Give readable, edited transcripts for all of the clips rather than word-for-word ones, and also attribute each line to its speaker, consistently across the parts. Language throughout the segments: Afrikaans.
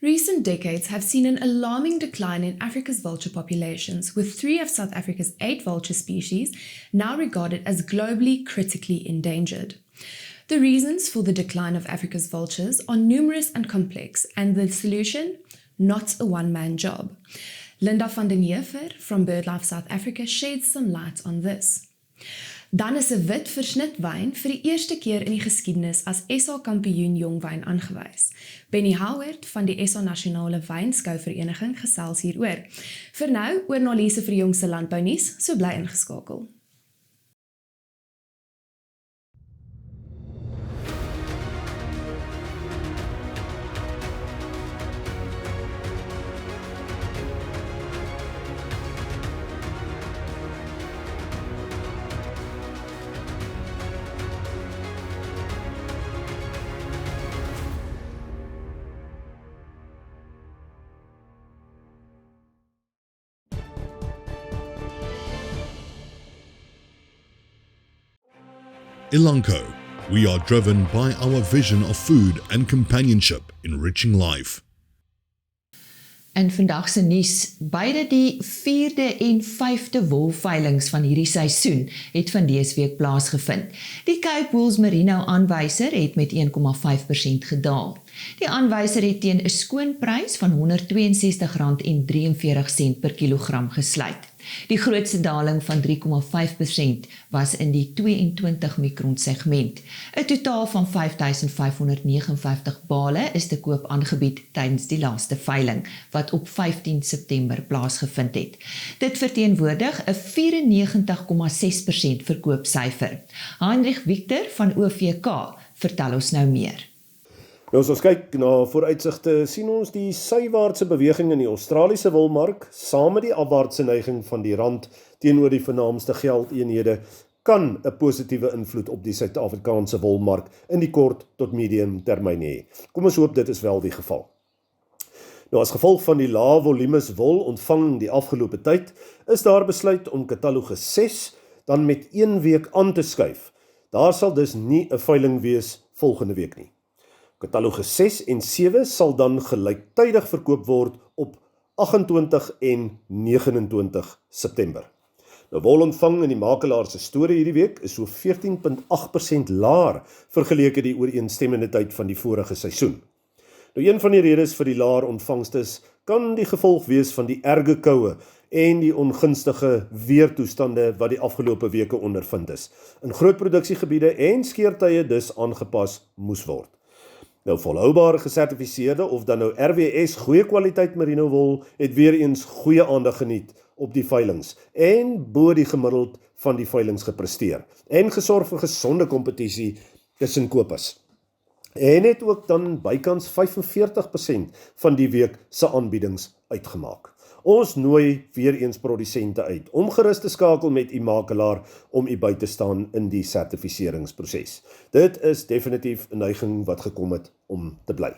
Speaker 1: Recent decades have seen an alarming decline in Africa's vulture populations, with 3 of South Africa's 8 vulture species now regarded as globally critically endangered. The reasons for the decline of Africa's vultures are numerous and complex, and the solution, not a one-man job. Linda van den Heever from BirdLife South Africa sheds some light on this. Dan is 'n wit versnitwyn vir die eerste keer in die geskiedenis as SA Kampioen Jongwyn aangewys. Bennie Howard van die SA Nasionale Wynskouvereniging gesels hieroor. Vir nou, oor analise vir die jongste landbounuus, so bly ingeskakel.
Speaker 2: Elanco, we are driven by our vision of food and companionship, enriching life.
Speaker 3: In vandag se nuus, beide die 4de en 5de wolveilings van hierdie seisoen het van dese week plaasgevind. Die Cape Wool's Merino aanwyser het met 1,5% gedaal. Die aanwyser het teen 'n skoonprys van R162,43 per kilogram gesluit. Die grootste daling van 3,5% was in die 22 mikron segment. 'n Totaal van 5,559 bale is te koop aangebied tydens die laaste veiling, wat op 15 September plaasgevind het. Dit verteenwoordig 'n 94,6% verkoopsyfer. Heinrich Victor van OVK vertel ons nou meer.
Speaker 4: As ons kyk na vooruitsigte, sien ons die sywaartse beweging in die Australiese wolmark, saam met die afwaartse neiging van die rand teenoor die vernaamste geldeenhede, kan 'n positiewe invloed op die Suid-Afrikaanse wolmark in die kort tot medium termyn hê. Kom ons hoop dit is wel die geval. As gevolg van die lae volumes wol ontvang die afgelope tyd, is daar besluit om katalogus 6 dan met 1 week aan te skuif. Daar sal dus nie 'n veiling wees volgende week nie. Katalogus 6 en 7 sal dan gelyktydig verkoop word op 28 en 29 September. Wol ontvang in die makelaar se store hierdie week is so 14,8% laer vergeleke die ooreenstemmende tyd van die vorige seisoen. Een van die redes vir die laer ontvangstes kan die gevolg wees van die erge koue en die ongunstige weertoestande wat die afgelope weke ondervind is. In groot produksiegebiede en skeertye dus aangepas moes word. Volhoubare gesertifiseerde of dan nou RWS goeie kwaliteit merino wol het weer eens goeie aandag geniet op die veilings en bo die gemiddeld van die veilings gepresteer en gesorg vir gesonde kompetisie tussen kopers. En het ook dan bykans 45% van die week se aanbiedings uitgemaak. Ons nooi weer eens produsente uit om gerus te skakel met u makelaar om u by te staan in die sertifiseringsproses. Dit is definitief 'n neiging wat gekom het om te bly.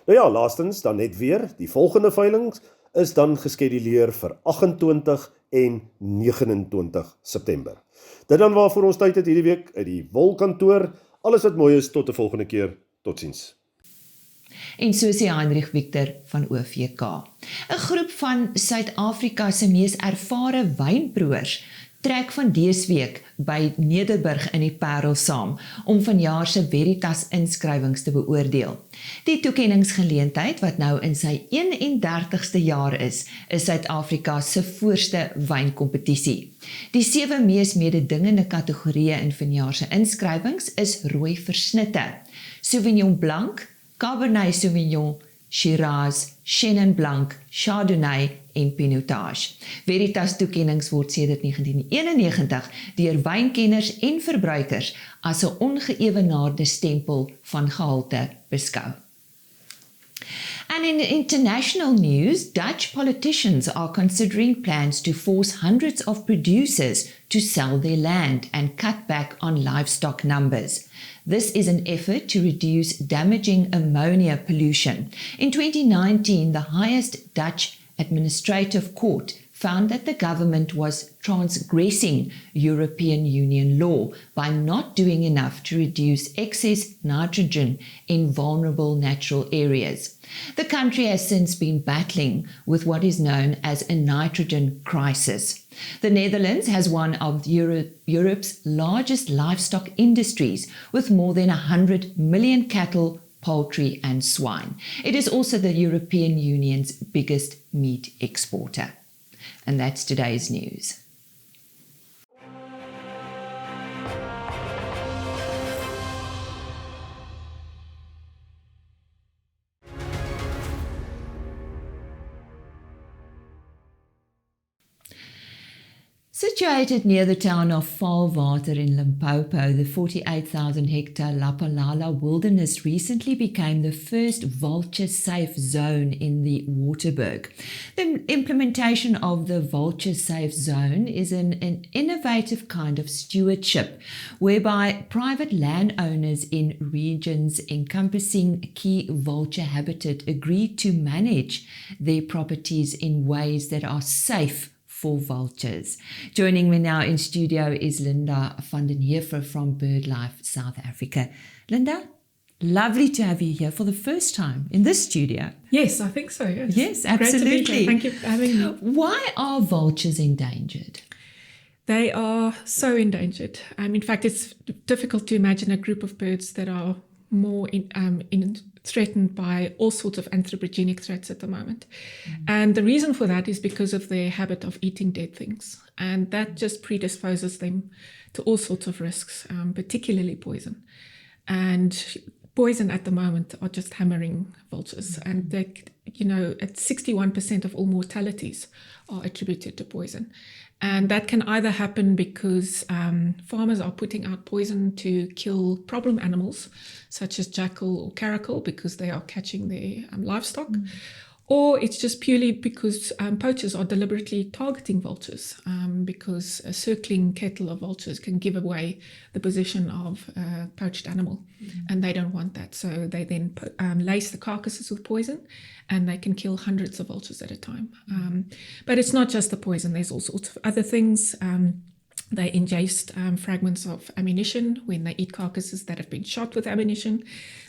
Speaker 4: Laastens dan net weer, die volgende veilings is dan geskeduleer vir 28 en 29 September. Dit dan waarvoor ons tyd het hierdie week uit die wolkantoor. Alles wat mooi is, tot 'n volgende keer. Totsiens.
Speaker 3: En so sê Heinrich Victor van OVK. 'n Groep van Suid-Afrika se mees ervare wynproers trek van dese week by Nederburg in die Parel saam om vanjaar se Veritas inskrywings te beoordeel. Die toekenningsgeleentheid wat nou in sy 31ste jaar is Suid-Afrika se voorste wynkompetisie. Die 7 mees mededingende kategorieë in vanjaar se inskrywings is rooi versnitte, Sauvignon Blanc, Cabernet Sauvignon, Shiraz, Chenin Blanc, Chardonnay en Pinotage. Veritas toekennings word sedert 1991 deur wynkenners en verbruikers as 'n ongeëwenaarde stempel van gehalte beskou. And in international news, Dutch politicians are considering plans to force hundreds of producers to sell their land and cut back on livestock numbers. This is an effort to reduce damaging ammonia pollution. In 2019, the highest Dutch administrative court found that the government was transgressing European Union law by not doing enough to reduce excess nitrogen in vulnerable natural areas. The country has since been battling with what is known as a nitrogen crisis. The Netherlands has one of Europe's largest livestock industries with more than 100 million cattle, poultry and swine. It is also the European Union's biggest meat exporter. And that's today's news. Situated near the town of Valwater in Limpopo, the 48,000-hectare Lapalala Wilderness recently became the first vulture-safe zone in the Waterberg. The implementation of the vulture-safe zone is an innovative kind of stewardship, whereby private landowners in regions encompassing key vulture habitat agree to manage their properties in ways that are safe for vultures. Joining me now in studio is Linda van den Heever from BirdLife South Africa. Linda, lovely to have you here for the first time in this studio.
Speaker 5: Yes, I think so.
Speaker 3: Yes, absolutely.
Speaker 5: Great to be here. Thank you for having me.
Speaker 3: Why are vultures endangered?
Speaker 5: They are so endangered. In fact, it's difficult to imagine a group of birds that are more threatened by all sorts of anthropogenic threats at the moment. And the reason for that is because of their habit of eating dead things. And that just predisposes them to all sorts of risks, particularly poison. And poison at the moment are just hammering vultures. And they, at 61% of all mortalities are attributed to poison. And that can either happen because farmers are putting out poison to kill problem animals, such as jackal or caracal, because they are catching their livestock. Or it's just purely because poachers are deliberately targeting vultures, because a circling kettle of vultures can give away the position of a poached animal, and they don't want that. So they then lace the carcasses with poison, and they can kill hundreds of vultures at a time. But it's not just the poison. There's all sorts of other things. They ingest fragments of ammunition when they eat carcasses that have been shot with ammunition.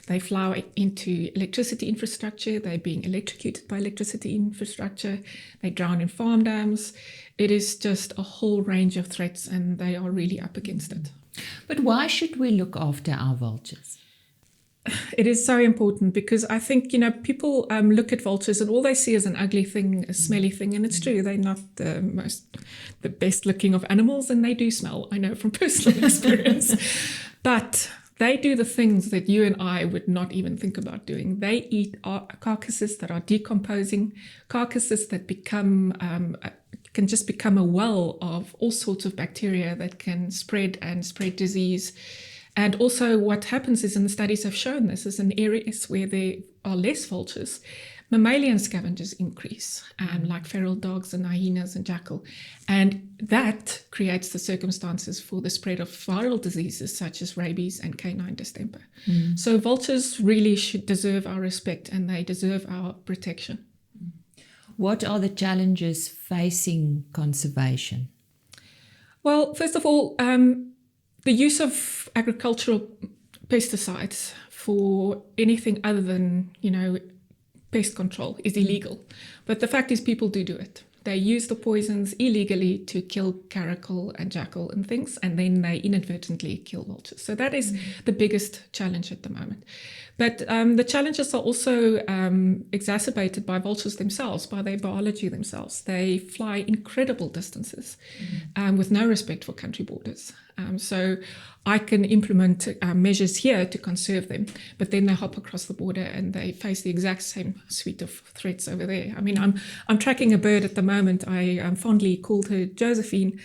Speaker 5: They flow into electricity infrastructure. They're being electrocuted by electricity infrastructure. They drown in farm dams. It is just a whole range of threats, and they are really up against it.
Speaker 3: But why should we look after our vultures?
Speaker 5: It is so important because I think, people look at vultures and all they see is an ugly thing, a smelly thing. And it's true, they're not the best looking of animals, and they do smell, I know from personal experience. But they do the things that you and I would not even think about doing. They eat carcasses that are decomposing, carcasses that can just become a well of all sorts of bacteria that can spread disease. And also what happens is, and the studies have shown this, is in areas where there are less vultures, mammalian scavengers increase, like feral dogs and hyenas and jackal. And that creates the circumstances for the spread of viral diseases such as rabies and canine distemper. So vultures really should deserve our respect, and they deserve our protection.
Speaker 3: What are the challenges facing conservation?
Speaker 5: Well, first of all, the use of agricultural pesticides for anything other than, pest control is illegal. But the fact is people do it. They use the poisons illegally to kill caracal and jackal and things, and then they inadvertently kill vultures. So that is the biggest challenge at the moment. But the challenges are also exacerbated by vultures themselves, by their biology themselves. They fly incredible distances with no respect for country borders. So I can implement measures here to conserve them, but then they hop across the border and they face the exact same suite of threats over there. I mean, I'm tracking a bird at the moment. I fondly called her Josephine.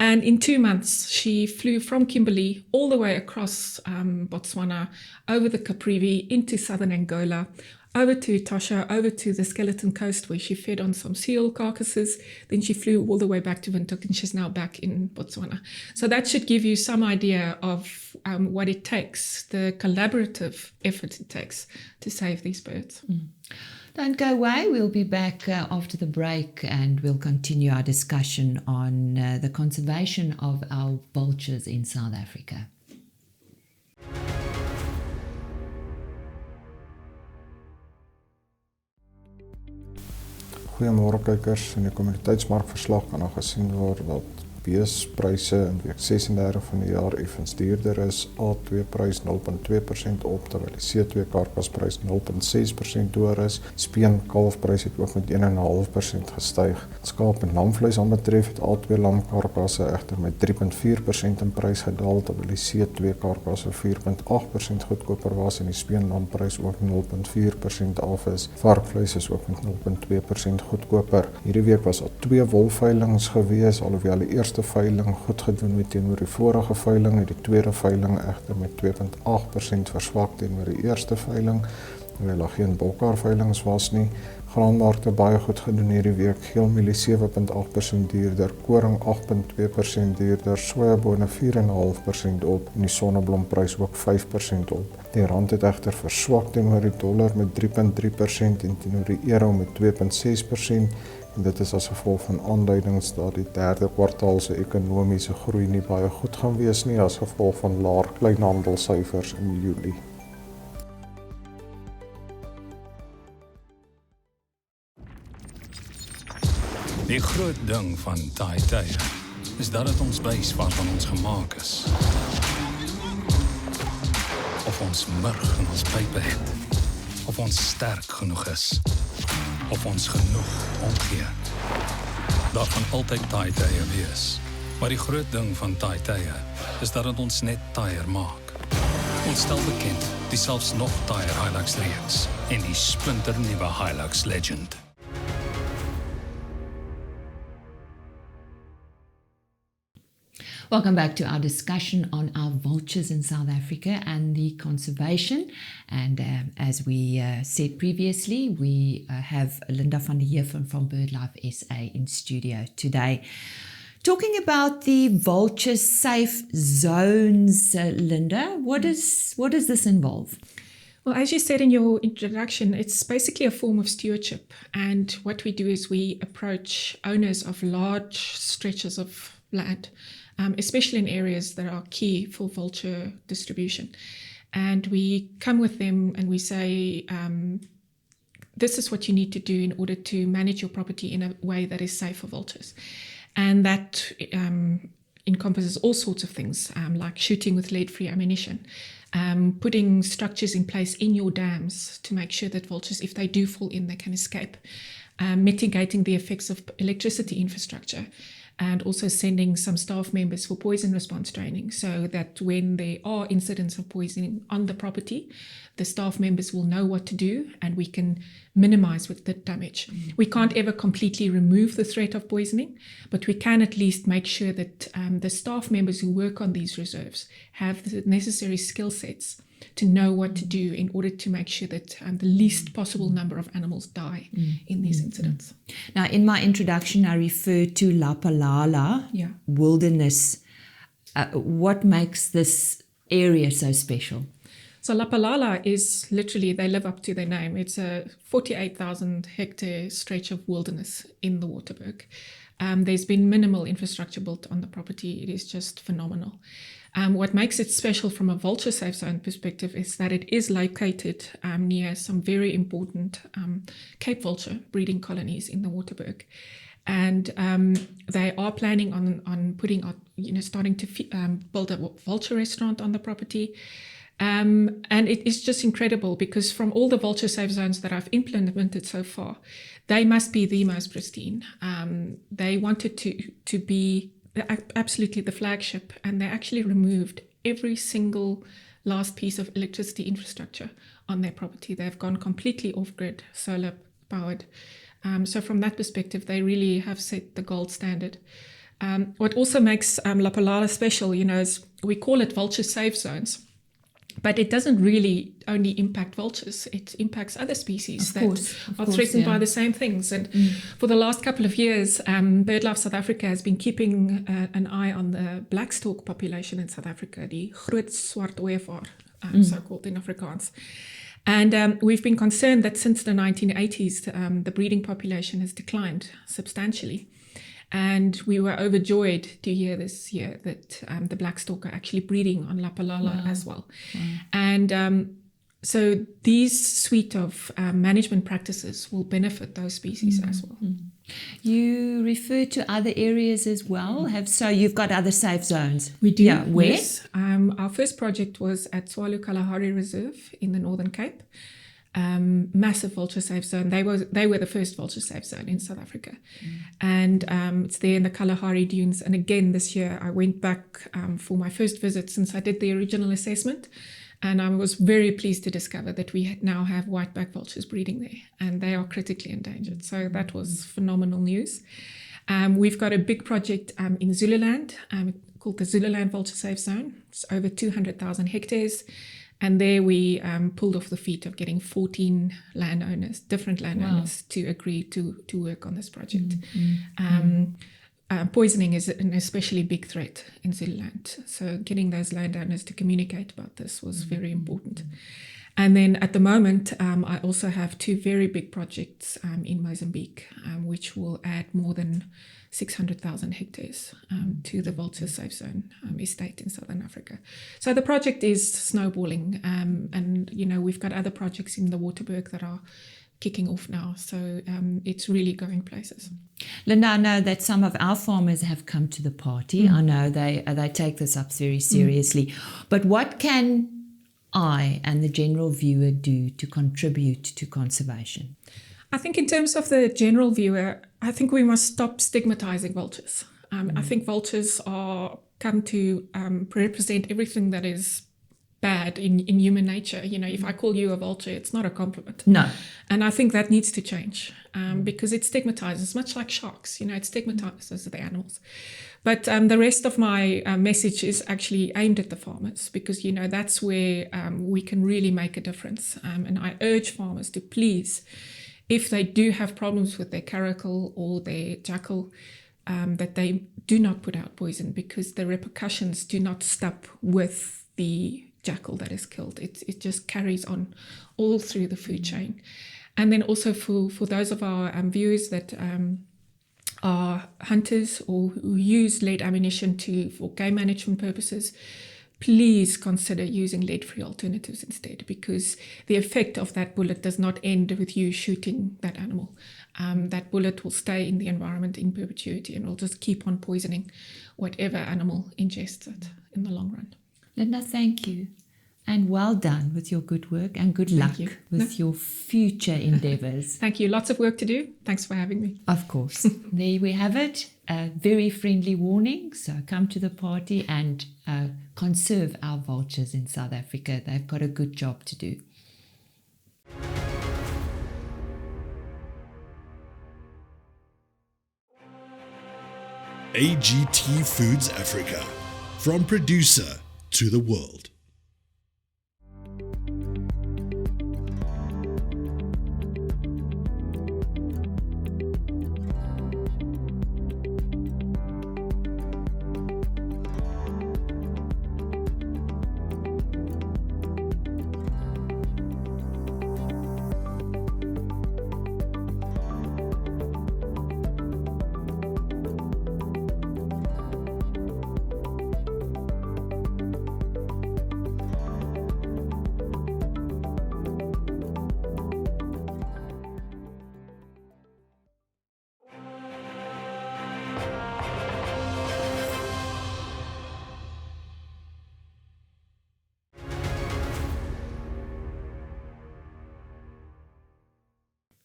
Speaker 5: And in 2 months, she flew from Kimberley all the way across Botswana, over the Caprivi, into southern Angola, over to Etosha, over to the Skeleton Coast, where she fed on some seal carcasses. Then she flew all the way back to Windhoek, and she's now back in Botswana. So that should give you some idea of what it takes, the collaborative effort it takes to save these birds.
Speaker 3: Don't go away. We'll be back after the break and we'll continue our discussion on the conservation of our vultures in South Africa.
Speaker 6: Goeiemôre kykers. In die kommuniteitsmarkverslag kan gesien word dat beespryse in week 36 van die jaar effens duurder is. A2 prys 0.2% op, terwyl die C2 karkasprys 0.6% hoër is. Speen kalfprys het ook met 1.5% gestyg. Skaap en lamvleis aanbetref het A2 lamkarkasse egter met 3.4% in prys gedaal, terwyl die C2 karkasse 4.8% goedkoper was en die speenlamprys ook 0.4% af is. Varkvleis is ook met 0.2% goedkoper. Hierdie week was daar 2 wolveilings gewees, alhoewel die eerste veiling goed gedoen het teenoor die vorige veiling, het die tweede veiling egter met 2.8% verswak teenoor die eerste veiling, terwyl daar geen bolkarveilings was nie. Graanmarkte baie goed gedoen hierdie week, geelmielie 7.8% duurder, koring 8.2% duurder, sojabone 4.5% op en die sonneblomprys ook 5% op. Die rand het egter verswak teenoor die dollar met 3.3% en teenoor die euro met 2.6%. En dit is as gevolg van aanduidings dat die derde kwartaal se ekonomiese groei nie baie goed gaan wees nie as gevolg van laer kleinhandelsyfers in Julie.
Speaker 7: Die groot ding van tye is dat dit ons wys waarvan ons gemaak is. Of ons murg in ons pype het, of ons sterk genoeg is, of ons genoeg omgee. Daar gaan altyd tye wees. Maar die groot ding van tye is dat dit ons net tyer maak. Ons stel bekend die selfs nog tyer Hilux reeks en die splinternuwe Hilux Legend.
Speaker 3: Welcome back to our discussion on our vultures in South Africa and the conservation. And as we said previously, we have Linda van der Heever from BirdLife SA in studio today. Talking about the vulture safe zones, Linda, what does this involve?
Speaker 5: Well, as you said in your introduction, it's basically a form of stewardship. And what we do is we approach owners of large stretches of land, especially in areas that are key for vulture distribution. And we come with them and we say, this is what you need to do in order to manage your property in a way that is safe for vultures. And that encompasses all sorts of things, like shooting with lead-free ammunition, putting structures in place in your dams to make sure that vultures, if they do fall in, they can escape, mitigating the effects of electricity infrastructure, and also sending some staff members for poison response training so that when there are incidents of poisoning on the property, the staff members will know what to do and we can minimize with the damage. We can't ever completely remove the threat of poisoning, but we can at least make sure that the staff members who work on these reserves have the necessary skill sets to know what to do in order to make sure that the least possible number of animals die in these incidents.
Speaker 3: Now, in my introduction, I referred to Lapalala wilderness. What makes this area so special?
Speaker 5: So Lapalala is literally, they live up to their name. It's a 48,000 hectare stretch of wilderness in the Waterberg. There's been minimal infrastructure built on the property. It is just phenomenal. What makes it special from a vulture safe zone perspective is that it is located near some very important Cape vulture breeding colonies in the Waterberg. And they are planning on putting out, starting to build a vulture restaurant on the property. And it is just incredible because from all the vulture safe zones that I've implemented so far, they must be the most pristine. They wanted to be absolutely the flagship, and they actually removed every single last piece of electricity infrastructure on their property. They've gone completely off-grid, solar powered. So from that perspective, they really have set the gold standard. What also makes Lapalala special, is we call it vulture safe zones, But it doesn't really only impact vultures, it impacts other species that are threatened by the same things. And for the last couple of years, BirdLife South Africa has been keeping an eye on the blackstalk population in South Africa, die groot swart ooievaar, so-called in Afrikaans. And we've been concerned that since the 1980s, the breeding population has declined substantially. And we were overjoyed to hear this year that the blackstalk are actually breeding on Lapalala as well. And so these suite of management practices will benefit those species as well.
Speaker 3: You refer to other areas as well. So you've got other safe zones.
Speaker 5: We do.
Speaker 3: Yeah, where?
Speaker 5: Yes. Our first project was at Tswalu Kalahari Reserve in the Northern Cape. Massive vulture safe zone. They were the first vulture safe zone in South Africa. And it's there in the Kalahari Dunes. And again, this year I went back for my first visit since I did the original assessment. And I was very pleased to discover that we now have whiteback vultures breeding there. And they are critically endangered. So that was phenomenal news. We've got a big project in Zululand called the Zululand Vulture Safe Zone. It's over 200,000 hectares. And there we pulled off the feat of getting 14 landowners, different landowners, to agree to work on this project. Poisoning is an especially big threat in Zululand. So getting those landowners to communicate about this was very important. And then at the moment, I also have two very big projects in Mozambique, which will add more than 600,000 hectares to the vulture safe zone estate in Southern Africa. So the project is snowballing, and we've got other projects in the Waterberg that are kicking off now. So it's really going places.
Speaker 3: Linda, I know that some of our farmers have come to the party. I know they take this up very seriously. But what can I and the general viewer do to contribute to conservation?
Speaker 5: I think in terms of the general viewer, I think we must stop stigmatizing vultures. I think vultures come to represent everything that is bad in human nature. If I call you a vulture, it's not a compliment.
Speaker 3: No.
Speaker 5: And I think that needs to change because it stigmatizes, much like sharks, it stigmatizes the animals. But the rest of my message is actually aimed at the farmers because, that's where we can really make a difference. And I urge farmers to please, if they do have problems with their caracal or their jackal, that they do not put out poison because the repercussions do not stop with the jackal that is killed. It just carries on all through the food chain. And then also for those of our viewers that are hunters or who use lead ammunition for game management purposes, please consider using lead-free alternatives instead, because the effect of that bullet does not end with you shooting that animal. That bullet will stay in the environment in perpetuity and will just keep on poisoning whatever animal ingests it in the long run.
Speaker 3: Linda, thank you. And well done with your good work and good luck with your future endeavors.
Speaker 5: Thank you. Lots of work to do. Thanks for having me.
Speaker 3: Of course. There we have it. A very friendly warning. So come to the party and conserve our vultures in South Africa. They've got a good job to do.
Speaker 2: AGT Foods Africa. From producer to the world.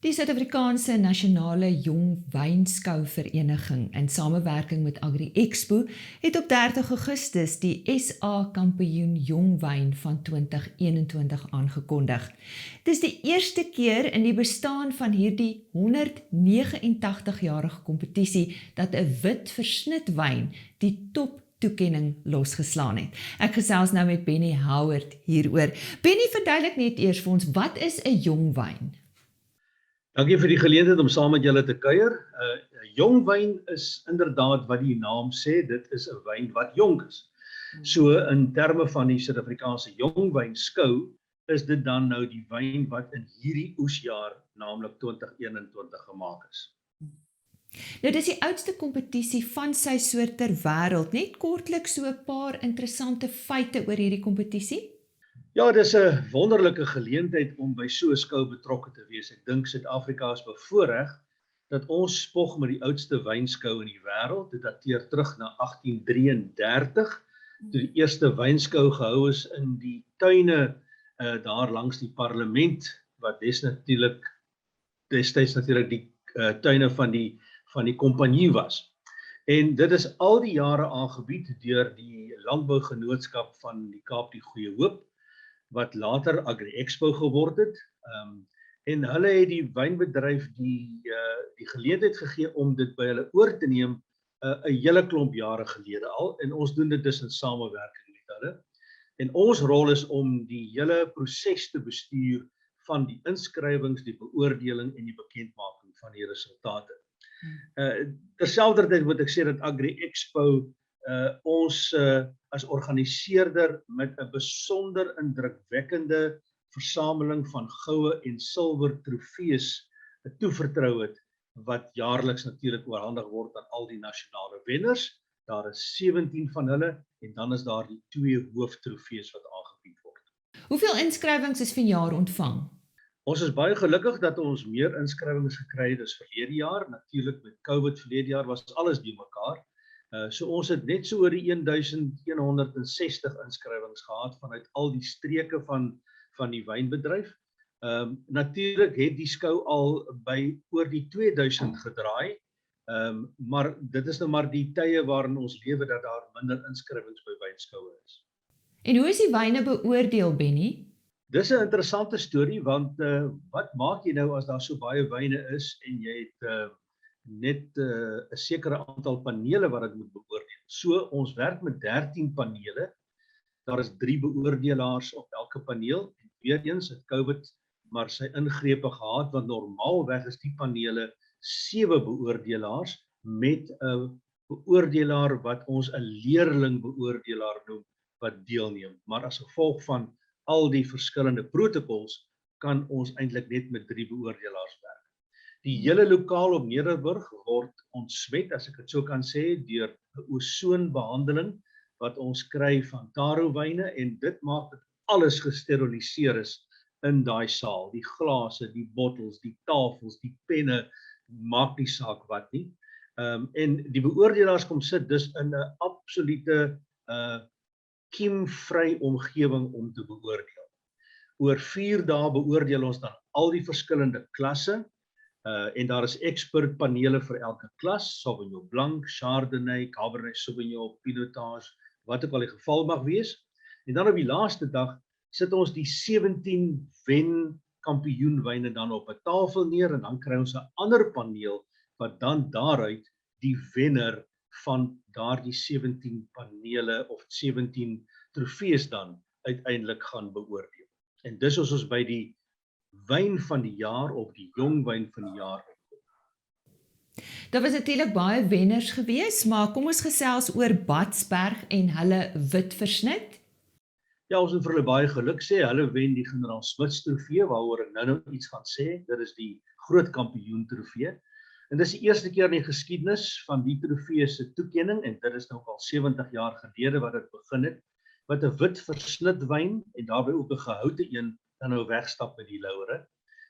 Speaker 3: Die Suid-Afrikaanse Nasionale Wynskouvereniging in samewerking met Agri Expo het op 30 Augustus die SA Kampioen Jongwyn van 2021 aangekondig. Dis die eerste keer in die bestaan van hierdie 189-jarige kompetisie dat 'n wit versnitwyn die top toekenning losgeslaan het. Ek gesels nou met Bennie Howard hieroor. Bennie, verduidelik net eers vir ons, wat is 'n jongwyn?
Speaker 8: Dankie vir die geleentheid om saam met julle te kuier. Jongwyn is inderdaad wat die naam sê, dit is 'n wyn wat jonk is. So in terme van die Suid-Afrikaanse jongwynskou is dit dan nou die wyn wat in hierdie oesjaar, naamlik 2021 gemaak is.
Speaker 3: Nou, dis die oudste kompetisie van sy soort ter wêreld. Net kortliks so 'n paar interessante feite oor hierdie kompetisie.
Speaker 8: Ja, dis 'n wonderlike geleentheid om by so 'n skou betrokke te wees. Ek dink Suid-Afrika is bevoorreg dat ons spog met die oudste wynskou in die wêreld. Dit dateer terug na 1833, toe die eerste wynskou gehou is in die tuine daar langs die parlement, wat destyds natuurlik die tuine van die kompanjie was. En dit is al die jare aangebied deur die landbougenootskap van die Kaap die Goeie Hoop, wat later Agri Expo geword het. En hulle het die wynbedryf die geleentheid gegee om dit by hulle oor te neem 'n hele klomp jare gelede al, en ons doen dit dus in samewerking met hulle. En ons rol is om die hele proses te bestuur van die inskrywings, die beoordeling en die bekendmaking van die resultate. Terselfdertyd moet ek sê dat Agri Expo ons as organiseerder met 'n besonder indrukwekkende versameling van goue en silwer trofees toevertrou het, wat jaarliks natuurlik oorhandig word aan al die nasionale wenners. Daar is 17 van hulle, en dan is daar die 2 hooftrofees wat aangebied word.
Speaker 3: Hoeveel inskrywings is vanjaar ontvang?
Speaker 8: Ons is baie gelukkig dat ons meer inskrywings gekry het as verlede jaar. Natuurlik met COVID verlede jaar was alles bymekaar. So ons het net so oor die 1160 inskrywings gehad vanuit al die streke van die wynbedryf. Natuurlik het die skou al by oor die 2000 gedraai, maar dit is nou maar die tye waarin ons lewe dat daar minder inskrywings by wynskoue is.
Speaker 3: En hoe is die wyne beoordeel, Bennie?
Speaker 8: Dis 'n interessante storie, want wat maak jy nou as daar so baie wyne is en jy het net 'n sekere aantal panele wat dit moet beoordeel. So ons werk met 13 panele. Daar is 3 beoordelaars op elke paneel. En weer eens het COVID maar sy ingrepe gehad, want normaalweg is die panele 7 beoordelaars met 'n beoordelaar wat ons 'n leerling beoordelaar noem wat deelneem. Maar as gevolg van al die verskillende protokols kan ons eintlik net met 3 beoordelaars werk. Die hele lokaal op Nederburg word ontsmet, as ek dit so kan sê, deur 'n osoonbehandeling wat ons kry van tarowyne, en dit maak dat alles gesteriliseer is in daai saal. Die glase, die bottels, die tafels, die penne, maak nie saak wat nie. En die beoordelaars kom sit dus in 'n absolute kiemvry omgewing om te beoordeel. Oor 4 dae beoordeel ons dan al die verskillende klasse, en daar is expert panele vir elke klas, Sauvignon Blanc, Chardonnay, Cabernet Sauvignon, Pinotage, wat ook al die geval mag wees. En dan op die laaste dag sit ons die 17 kampioenwyne dan op 'n tafel neer, en dan kry ons 'n ander paneel wat dan daaruit die wenner van daardie 17 panele of 17 trofees dan uiteindelik gaan beoordeel. En dis ons by die wyn van die jaar of die jong wyn van die jaar.
Speaker 3: Daar was natuurlik baie wenners gewees, maar kom ons gesels oor Batsberg en hulle wit versnit.
Speaker 8: Ja, ons moet vir hulle baie geluk sê. Hulle wen die Generaal Smits trofee, waaroor ek nou iets gaan sê. Dit is die groot kampioen trofee. En dis die eerste keer in die geskiedenis van die trofee se toekenning, en dit is nou al 70 jaar gelede wat dit begin het, wat 'n wit versnitwyn en daarbey ook 'n gehoute een dan nou wegstap met die laure.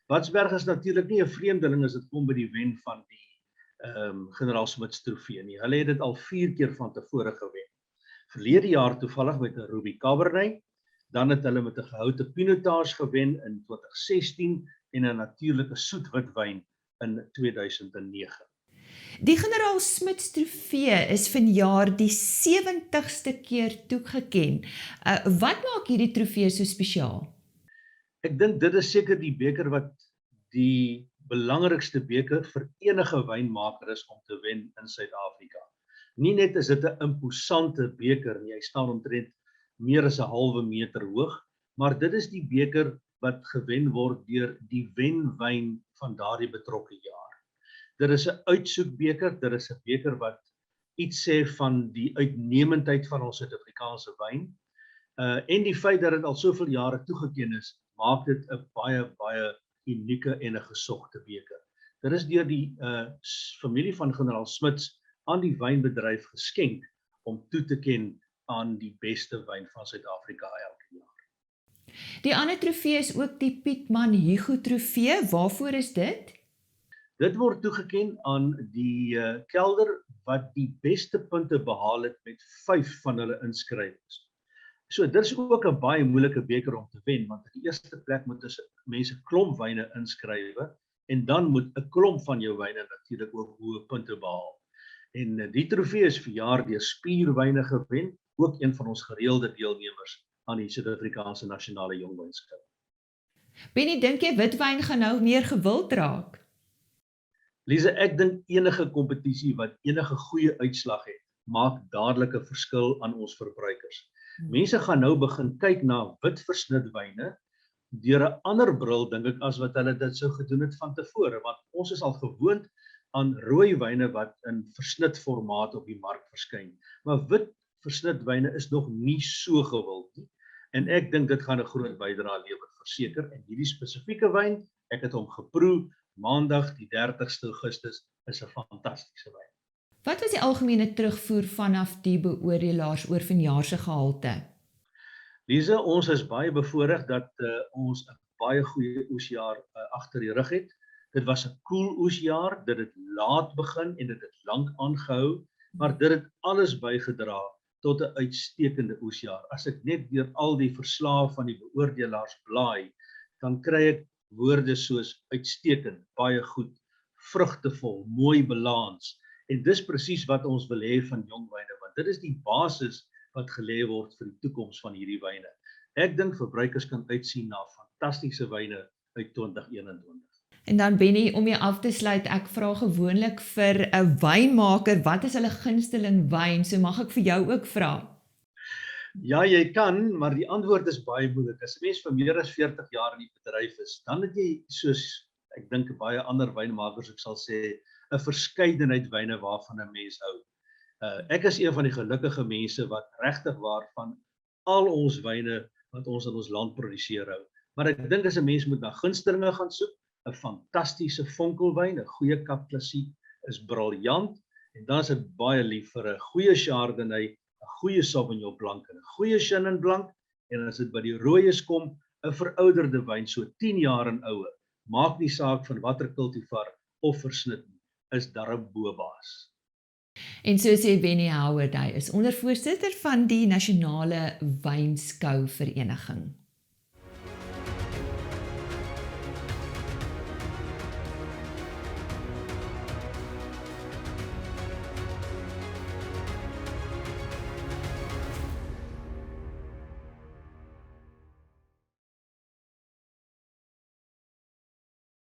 Speaker 8: Batsberg is natuurlik nie 'n vreemdeling as dit kom by die wen van die Generaal Smits trofee nie. Hulle het dit al 4 keer van tevore gewen. Verlede jaar toevallig met 'n Ruby Cabernet, dan het hulle met 'n gehoute Pinotage gewen in 2016 en 'n natuurlike soetwit wyn in 2009.
Speaker 3: Die Generaal Smits trofee is vanjaar die 70ste keer toegeken. Wat maak hierdie trofee so spesiaal?
Speaker 8: Ek dink dit is seker die beker wat die belangrikste beker vir enige wynmaker is om te wen in Suid-Afrika. Nie net is dit 'n imposante beker nie, hy staan omtrent meer as 'n halwe meter hoog, maar dit is die beker wat gewen word deur die wenwyn van daardie betrokke jaar. Dit is 'n uitsoekbeker, dit is 'n beker wat iets sê van die uitnemendheid van ons Suid-Afrikaanse wyn. En die feit dat dit al soveel jare toegeken is, maak dit 'n baie unieke en 'n gesogte beker. Dit is deur die familie van generaal Smits aan die wynbedryf geskenk om toe te ken aan die beste wyn van Suid-Afrika elke jaar.
Speaker 3: Die ander trofee is ook die Pietman Hugo trofee. Waarvoor is dit?
Speaker 8: Dit word toegeken aan die kelder wat die beste punte behaal het met 5 van hulle inskrywings. So dit is ook 'n baie moeilike beker om te wen, want in die eerste plek moet mense klomp wyne inskrywe en dan moet 'n klomp van jou wyne natuurlik ook hoë punte behaal. En die trofee is verjaar deur Spierwyne gewen, ook een van ons gereelde deelnemers aan die Suid-Afrikaanse Nasionale Jongwyn.
Speaker 3: Bennie, dink jy witwyn gaan nou meer gewild raak?
Speaker 8: Lise, ek dink enige kompetisie wat enige goeie uitslag het, maak dadelik 'n verskil aan ons verbruikers. Mense gaan nou begin kyk na wit versnitwyne deur 'n ander bril, dink ek, as wat hulle dit sou gedoen het van tevore, want ons is al gewoond aan rooi wyne wat in versnitformaat op die mark verskyn. Maar wit versnitwyne is nog nie so gewild nie. En ek dink dit gaan 'n groot bydrae lewer, verseker. En hierdie spesifieke wyn, ek het hom geproe Maandag die 30ste Augustus, is 'n fantastiese wyn.
Speaker 3: Wat was die algemene terugvoer vanaf die beoordelaars oor vanjaar se gehalte?
Speaker 8: Lise, ons is baie bevoorreg dat ons 'n baie goeie oesjaar agter die rug het. Dit was 'n koel oesjaar, dit het laat begin en dit het lank aangehou, maar dit het alles bygedra tot 'n uitstekende oesjaar. As ek net deur al die verslae van die beoordelaars blaai, dan kry ek woorde soos uitstekend, baie goed, vrugtevol, mooi balans. En dis presies wat ons wil hê van jongwyne, want dit is die basis wat gelê word vir die toekoms van hierdie wyne. Ek dink verbruikers kan uitsien na fantastiese wyne uit 2021.
Speaker 3: En dan Bennie, om jou af te sluit, ek vra gewoonlik vir 'n wynmaker, wat is hulle gunsteling wyn? So mag ek vir jou ook vra?
Speaker 8: Ja, jy kan, maar die antwoord is baie moeilik. As 'n mens vir meer as 40 jaar in die bedryf is, dan het jy, soos ek dink baie ander wynmakers, ek sal sê, 'n verskeidenheid wyne waarvan 'n mens hou. Ek is een van die gelukkige mense wat regtig waarvan al ons wyne wat ons in ons land produseer hou. Maar ek dink as 'n mens moet na gunstelinge gaan soek, 'n fantastiese vonkelwyn, 'n goeie kap klassiek is briljant, en dan is ek baie lief vir 'n goeie Chardonnay, 'n goeie Sauvignon Blanc en 'n goeie Chenin Blanc, en as dit by die rooies kom, 'n verouderde wyn, so 10 jaar en ouer, maak nie saak van watter kultivar of versnit nie, is darm bobaas.
Speaker 3: En so sê Bennie Howard, hy is ondervoorsitter van die Nasionale Wynskouvereniging.